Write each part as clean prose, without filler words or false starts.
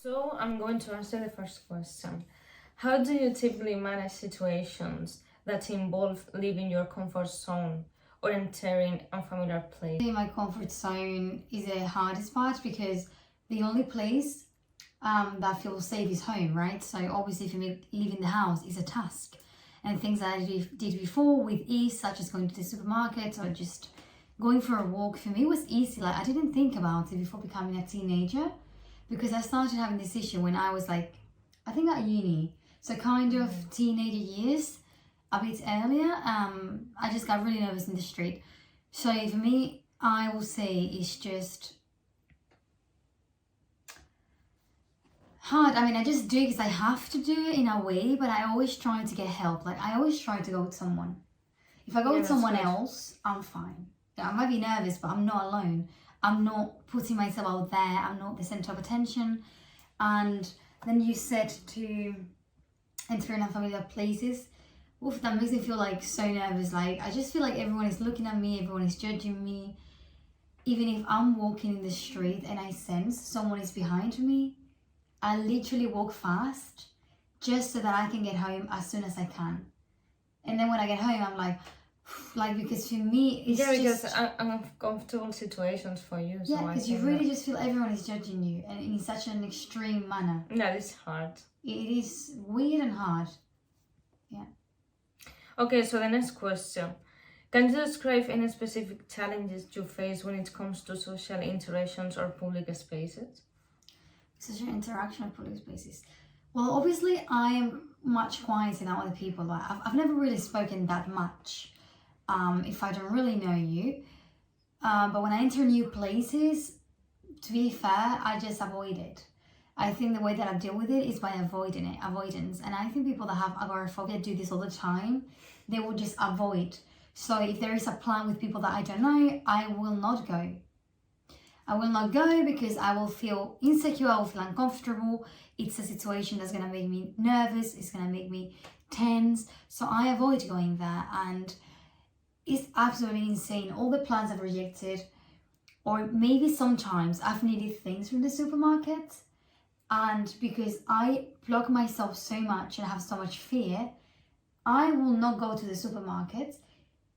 So I'm going to answer the first question. How do you typically manage situations that involve leaving your comfort zone or entering unfamiliar place? My comfort zone is the hardest part because the only place that feels safe is home, right? So obviously for me, leaving the house is a task. And things that I did before with ease, such as going to the supermarket or just going for a walk, for me was easy. Like I didn't think about it before becoming a teenager because I started having this issue when I was like, I think at uni. So kind of teenager years, a bit earlier. I just got really nervous in the street. So for me, I will say it's just hard. I mean, I just do it because I have to do it in a way, but I always try to get help. Like I always try to go with someone. If I go with someone else, I'm fine. Yeah, I might be nervous, but I'm not alone. I'm not putting myself out there. I'm not the center of attention. And then you said to enter in unfamiliar places. Oof, that makes me feel like so nervous. Like I just feel like everyone is looking at me, everyone is judging me. Even if I'm walking in the street and I sense someone is behind me, I literally walk fast just so that I can get home as soon as I can. And then when I get home, I'm like because for me, it's because uncomfortable situations for you. Yeah, because you really just feel everyone is judging you and in such an extreme manner. Yeah, it's hard. It is weird and hard. Yeah. Okay, so the next question. Can you describe any specific challenges you face when it comes to social interactions or public spaces? Social interaction or public spaces. Well, obviously, I am much quieter than other people. Like, I've never really spoken that much if I don't really know you. But when I enter new places, to be fair, I just avoid it. I think the way that I deal with it is by avoidance. And I think people that have agoraphobia do this all the time. They will just avoid. So if there is a plan with people that I don't know, I will not go. I will not go because I will feel insecure, I will feel uncomfortable. It's a situation that's going to make me nervous, it's going to make me tense. So I avoid going there, and it's absolutely insane. All the plans I've rejected, or maybe sometimes I've needed things from the supermarket, and because I block myself so much and have so much fear, I will not go to the supermarket.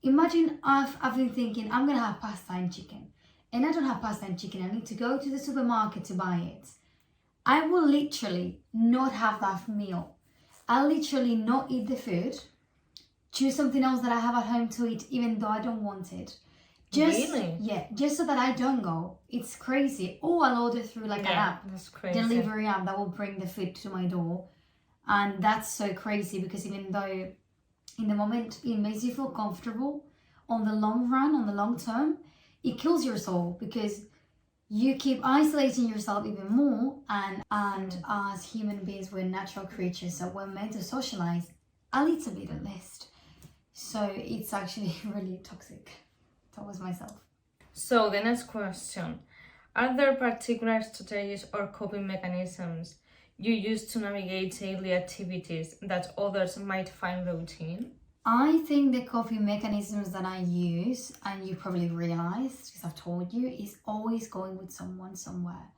Imagine I've been thinking I'm going to have pasta and chicken. And I don't have pasta and chicken, I need to go to the supermarket to buy it. I will literally not have that meal. I'll literally not eat the food, choose something else that I have at home to eat, even though I don't want it. Really? Yeah, just so that I don't go. It's crazy. Or I'll order through an app, that's crazy. delivery app that will bring the food to my door. And that's so crazy because even though in the moment it makes you feel comfortable, on the long run, on the long term, it kills your soul because you keep isolating yourself even more, and as human beings, we're natural creatures, so we're meant to socialize a little bit at least. So it's actually really toxic towards myself. So the next question. Are there particular strategies or coping mechanisms you use to navigate daily activities that others might find routine? I think the coping mechanisms that I use, and you probably realized because I've told you, is always going with someone somewhere.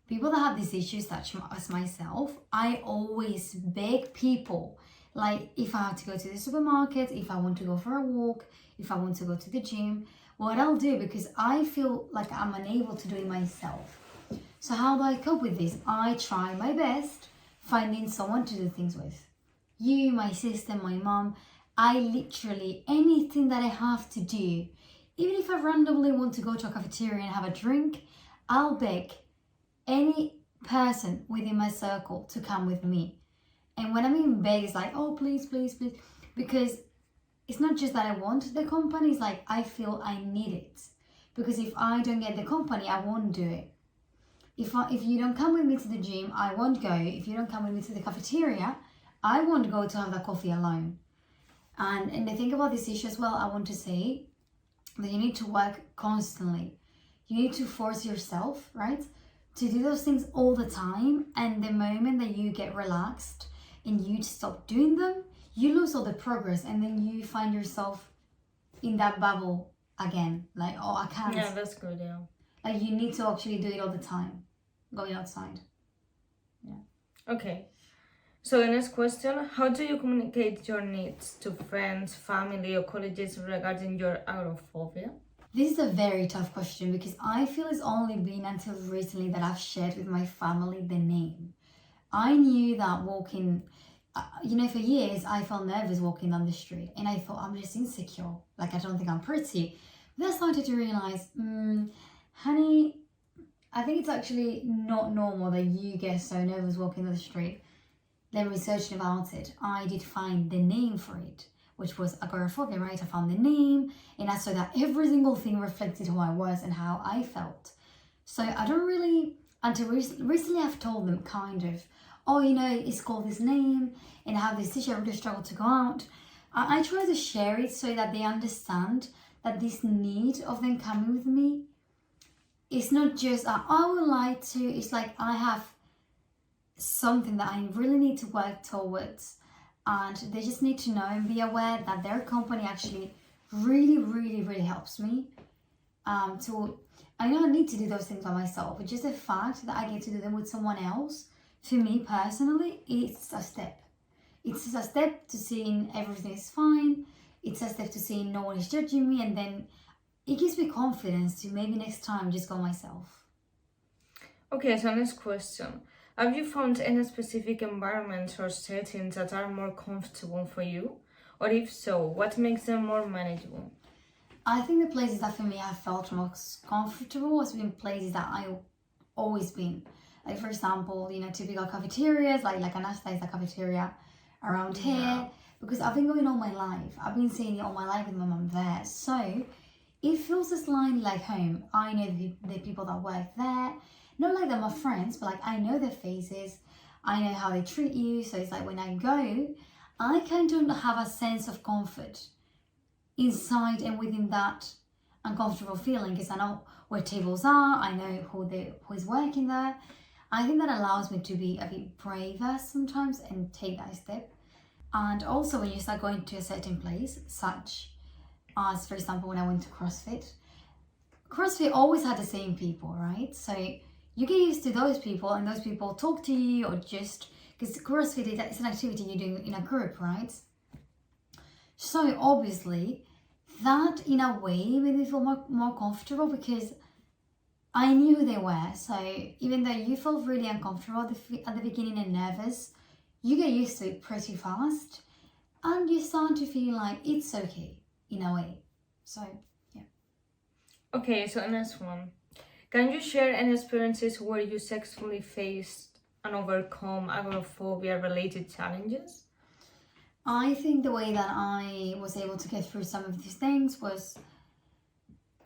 People that have these issues, such as myself, I always beg people. Like if I have to go to the supermarket, if I want to go for a walk, if I want to go to the gym, what I'll do, because I feel like I'm unable to do it myself. So how do I cope with this? I try my best finding someone to do things with. You, my sister, my mom. I literally, anything that I have to do, even if I randomly want to go to a cafeteria and have a drink, I'll beg any person within my circle to come with me. And when I mean beg, it's like, oh, please, please, please. Because it's not just that I want the company, it's like I feel I need it. Because if I don't get the company, I won't do it. If you don't come with me to the gym, I won't go. If you don't come with me to the cafeteria, I won't go to have that coffee alone. And the thing about this issue as well, I want to say that you need to work constantly. You need to force yourself, right, to do those things all the time. And the moment that you get relaxed and you stop doing them, you lose all the progress, and then you find yourself in that bubble again. Like, oh, I can't. Yeah, that's good, yeah. Like, you need to actually do it all the time, going outside. Okay. So the next question, how do you communicate your needs to friends, family, or colleagues regarding your agoraphobia? This is a very tough question because I feel it's only been until recently that I've shared with my family the name. I knew that walking, for years I felt nervous walking down the street and I thought I'm just insecure. Like I don't think I'm pretty. Then I started to realize, honey, I think it's actually not normal that you get so nervous walking down the street. Then researching about it, I did find the name for it, which was agoraphobia, right? I found the name and I saw that every single thing reflected who I was and how I felt. So I don't really, until recently I've told them kind of, oh, it's called this name and I have this issue, I really struggle to go out. I try to share it so that they understand that this need of them coming with me, it's not just, I would like to, it's like I have something that I really need to work towards, and they just need to know and be aware that their company actually really, really, really helps me. I don't need to do those things by myself, but just the fact that I get to do them with someone else, for me personally, it's a step. It's just a step to seeing everything is fine. It's a step to seeing no one is judging me, and then it gives me confidence to maybe next time just go myself. Okay, so next question. Have you found any specific environments or settings that are more comfortable for you? Or if so, what makes them more manageable? I think the places that for me I felt most comfortable has been places that I've always been. Like for example, typical cafeterias, like Anasta is a cafeteria around here. Because I've been going all my life. I've been seeing it all my life with my mum there. So it feels slightly like home. I know the people that work there. Not like they're my friends, but like I know their faces. I know how they treat you. So it's like when I go, I kind of have a sense of comfort inside and within that uncomfortable feeling, because I know where tables are. I know who is working there. I think that allows me to be a bit braver sometimes and take that step. And also when you start going to a certain place, such as for example when I went to CrossFit always had the same people, right? So you get used to those people and those people talk to you, or just because CrossFit is an activity you're doing in a group, right? So obviously that in a way made me feel more comfortable because I knew who they were. So even though you felt really uncomfortable at the beginning and nervous, you get used to it pretty fast and you start to feel like it's okay in a way. So yeah. Okay, so next one. Can you share any experiences where you successfully faced and overcome agoraphobia related challenges? I think the way that I was able to get through some of these things was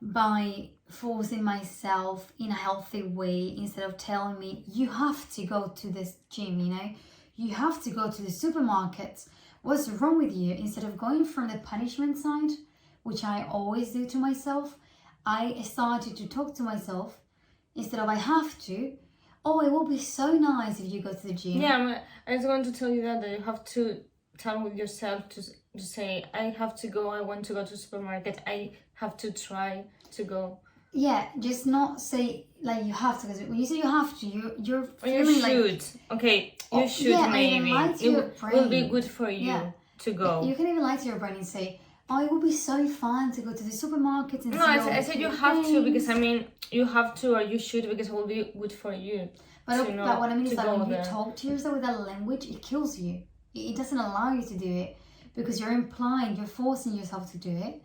by forcing myself in a healthy way, instead of telling me you have to go to this gym, you have to go to the supermarket, what's wrong with you? Instead of going from the punishment side, which I always do to myself, I started to talk to myself instead of I have to. Oh, it will be so nice if you go to the gym. Yeah, I was going to tell you that you have to tell with yourself to say, I have to go, I want to go to the supermarket, I have to try to go. Yeah, just not say like you have to. Because when you say you have to, you're or you should. Like, okay, you should yeah, maybe. It will be good for you to go. You can even lie to your brain and say, oh, it would be so fun to go to the supermarket and no, I said you have to, because you have to or you should, because it will be good for you. But what I mean is that when you talk to yourself with that language, it kills you. It doesn't allow you to do it because you're forcing yourself to do it.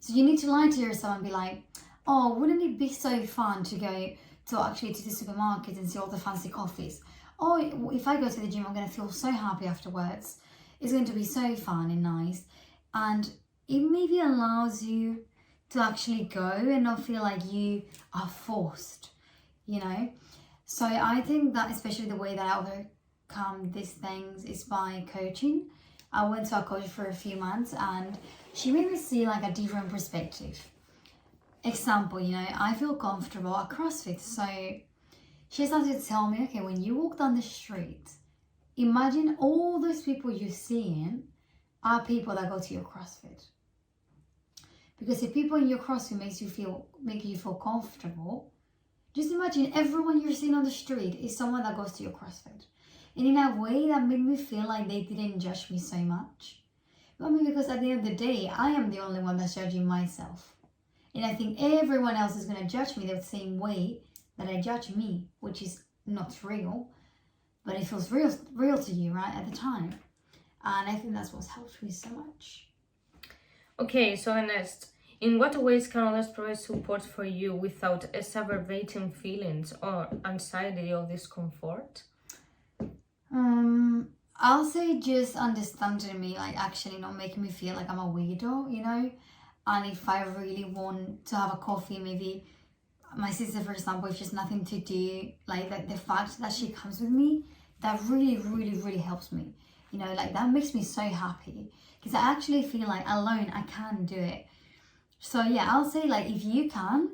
So you need to lie to yourself and be like, oh, wouldn't it be so fun to go to the supermarket and see all the fancy coffees? Oh, if I go to the gym, I'm going to feel so happy afterwards. It's going to be so fun and nice. And it maybe allows you to actually go and not feel like you are forced, So I think that especially the way that I overcome these things is by coaching. I went to a coach for a few months and she made me see like a different perspective. Example, I feel comfortable at CrossFit. So she started to tell me, okay, when you walk down the street, imagine all those people you're seeing are people that go to your CrossFit. Because if people in your CrossFit make you feel comfortable, just imagine everyone you're seeing on the street is someone that goes to your CrossFit. And in a way that made me feel like they didn't judge me so much. I mean, because at the end of the day, I am the only one that's judging myself. And I think everyone else is going to judge me the same way that I judge me, which is not real, but it feels real to you, right, at the time. And I think that's what's helped me so much. Okay, so next, in what ways can others provide support for you without exacerbating feelings or anxiety or discomfort? I'll say just understanding me, like actually not making me feel like I'm a weirdo, you know? And if I really want to have a coffee, maybe my sister, for example, if she's nothing to do, like the fact that she comes with me, that really helps me. You know, like that makes me so happy because I actually feel like alone I can't do it. So yeah, I'll say like if you can,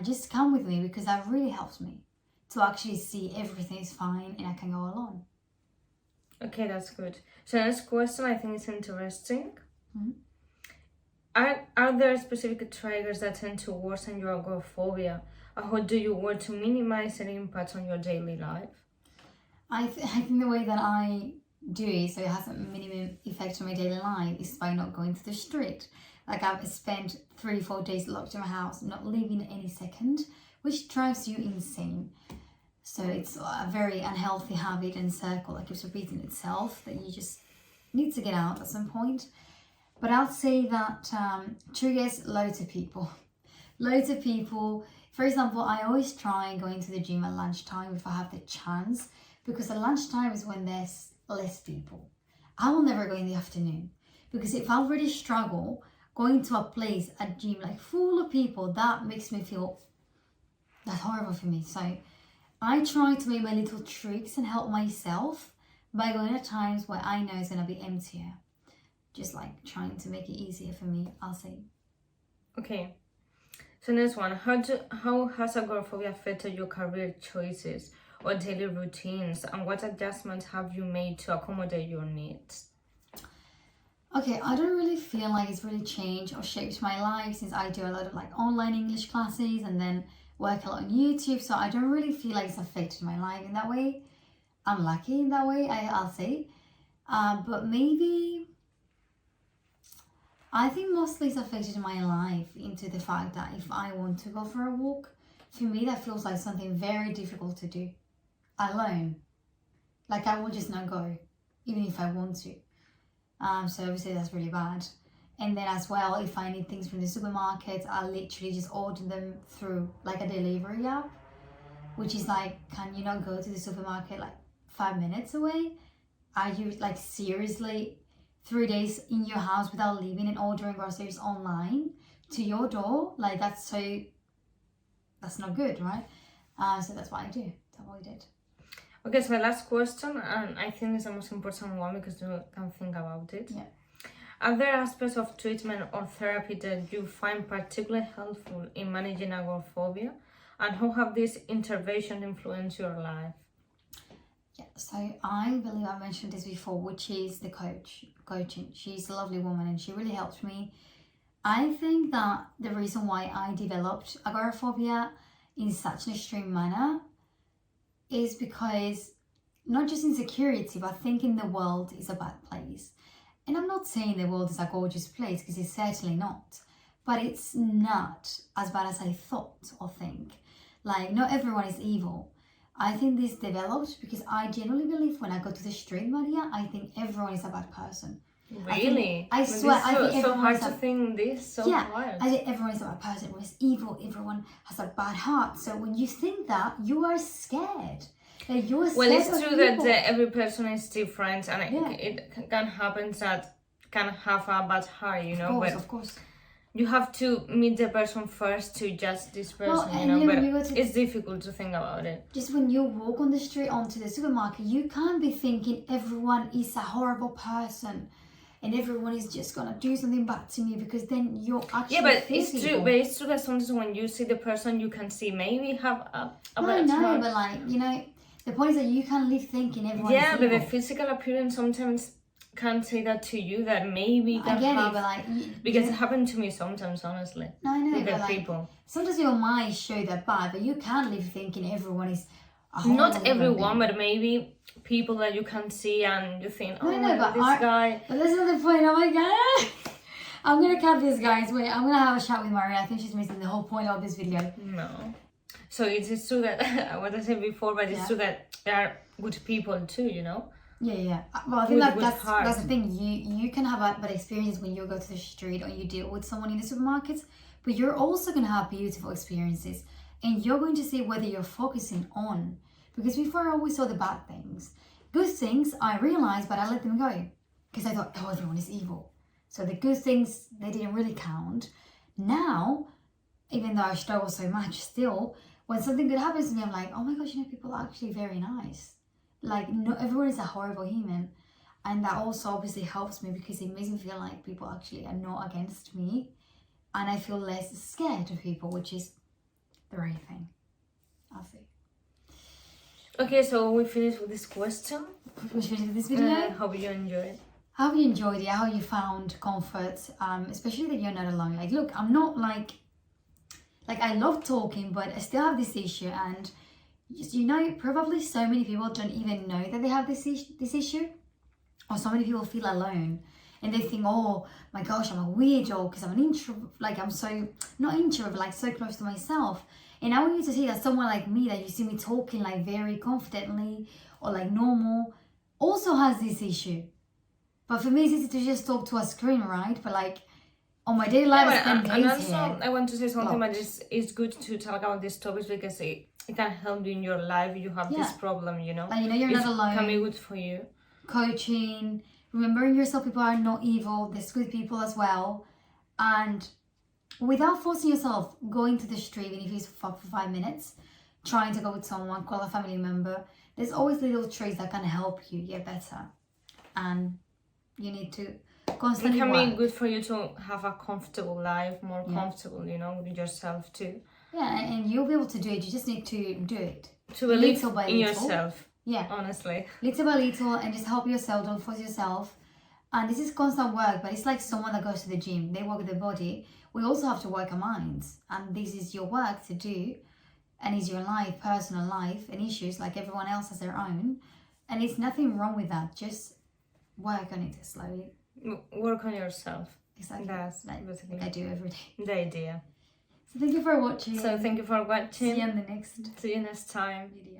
just come with me because that really helps me to actually see everything is fine and I can go alone. Okay, that's good. So next question I think is interesting. Mm-hmm. Are there specific triggers that tend to worsen your agoraphobia? Or how do you work to minimize their impact on your daily life? I think the way that I do it so it has a minimum effect on my daily life is by not going to the street. Like I've spent 3-4 days locked in my house, not leaving any second, which drives you insane. So it's a very unhealthy habit and circle that keeps repeating itself that you just need to get out at some point. But I'll say that triggers loads of people. Loads of people. For example, I always try going to the gym at lunchtime if I have the chance, because at lunchtime is when there's less people. I will never go in the afternoon because if I already struggle going to a place, a gym like full of people, that makes me feel that's horrible for me. So I try to make my little tricks and help myself by going at times where I know it's going to be emptier. Just like trying to make it easier for me, I'll say. Okay. So next one, how has agoraphobia affected your career choices or daily routines, and what adjustments have you made to accommodate your needs? Okay, I don't really feel like it's really changed or shaped my life since I do a lot of like online English classes and then work a lot on YouTube, so I don't really feel like it's affected my life in that way. I'm lucky in that way, I'll say. But maybe I think mostly it's affected my life into the fact that if I want to go for a walk, for me that feels like something very difficult to do alone. Like I will just not go, even if I want to. So obviously that's really bad. And then as well, if I need things from the supermarket, I literally just order them through like a delivery app, which is like, can you not go to the supermarket like 5 minutes away? Are you like seriously 3 days in your house without leaving and ordering groceries online to your door? Like that's not good, right? So that's what I do. That's what I did. Okay, so my last question, and I think it's the most important one because you can think about it. Yeah. Are there aspects of treatment or therapy that you find particularly helpful in managing agoraphobia? And how have these interventions influenced your life? Yeah, so I believe I mentioned this before, which is the coaching. She's a lovely woman and she really helped me. I think that the reason why I developed agoraphobia in such an extreme manner is because not just insecurity, but thinking the world is a bad place. And I'm not saying the world is a gorgeous place because it's certainly not, but it's not as bad as I thought or think. Like not everyone is evil. I think this developed because I genuinely believe when I go to the street, Maria, I think everyone is a bad person. Really? I swear, I think so everyone hard is to think this. So hard. I think everyone is a bad person. Everyone is evil. Everyone has a bad heart. So when you think that, you are scared. Like you're scared. Well, it's of true people. that every person is different, and it can happen that can have a bad heart, you know. Of course. You have to meet the person first to judge this person, Well, you know. But to, it's difficult to think about it. Just when you walk on the street onto the supermarket, you can't be thinking everyone is a horrible person. And everyone is just gonna do something bad to me because then you're actually it's true. But it's true that sometimes when you see the person, you can see maybe have a bad heart. But like you know, the point is that you can't live thinking everyone. Yeah, is but evil. the physical appearance sometimes can say that to you that maybe I get it, but like because it happened to me sometimes, honestly. No, I know, with but the like people. sometimes your mind show that bad, but you can't live thinking everyone is Not everyone, but maybe people that you can see and you think, oh, but this guy. But that's not the point. Oh my god. I'm gonna cut this, guys. Wait, I'm gonna have a chat with Maria. I think she's missing the whole point of this video. No. So it is true that, what I said before, but it's true that there are good people too, you know? Yeah. Well, I think that's the thing. You can have bad experiences when you go to the street or you deal with someone in the supermarkets, but you're also gonna have beautiful experiences, and you're going to see whether you're focusing on. Because before I always saw the bad things. Good things I realized, but I let them go because I thought, oh, everyone is evil. So the good things, they didn't really count. Now, even though I struggle so much still, when something good happens to me, I'm like, oh my gosh, people are actually very nice. Like, not everyone is a horrible human. And that also obviously helps me because it makes me feel like people actually are not against me. And I feel less scared of people, which is the right thing. I'll see. Okay, so we finished with this question. We finished with this video. Hope you enjoyed. How you enjoyed it, how you found comfort, especially that you're not alone. Like, look, I'm not like I love talking, but I still have this issue, and probably so many people don't even know that they have this issue, or so many people feel alone, and they think, oh my gosh, I'm a weirdo because I'm an introvert, like I'm so, not introvert, but like so close to myself. And I want you to see that someone like me, that you see me talking like very confidently or like normal, also has this issue. But for me, it's easy to just talk to a screen, right? But like on my daily life, and also I want to say something, but it's good to talk about these topics because it can help you in your life. You have this problem, you know. Like, you're not alone. It can be good for you. Coaching, remembering yourself, people are not evil. There's good people as well. And without forcing yourself, going to the street, even if it's for 5 minutes, trying to go with someone, call a family member. There's always little tricks that can help you get better. And you need to constantly work. It can be good for you to have a comfortable life, more comfortable, you know, with yourself too. Yeah, and you'll be able to do it. You just need to do it. To believe in yourself. Yeah. Honestly. Little by little, and just help yourself, don't force yourself. And this is constant work, but it's like someone that goes to the gym. They work their body. We also have to work our minds. And this is your work to do. And it's your life, personal life, and issues like everyone else has their own. And it's nothing wrong with that. Just work on it slowly. Work on yourself. Exactly. That's basically I do every day. The idea. So thank you for watching. See you See you in the next time. video.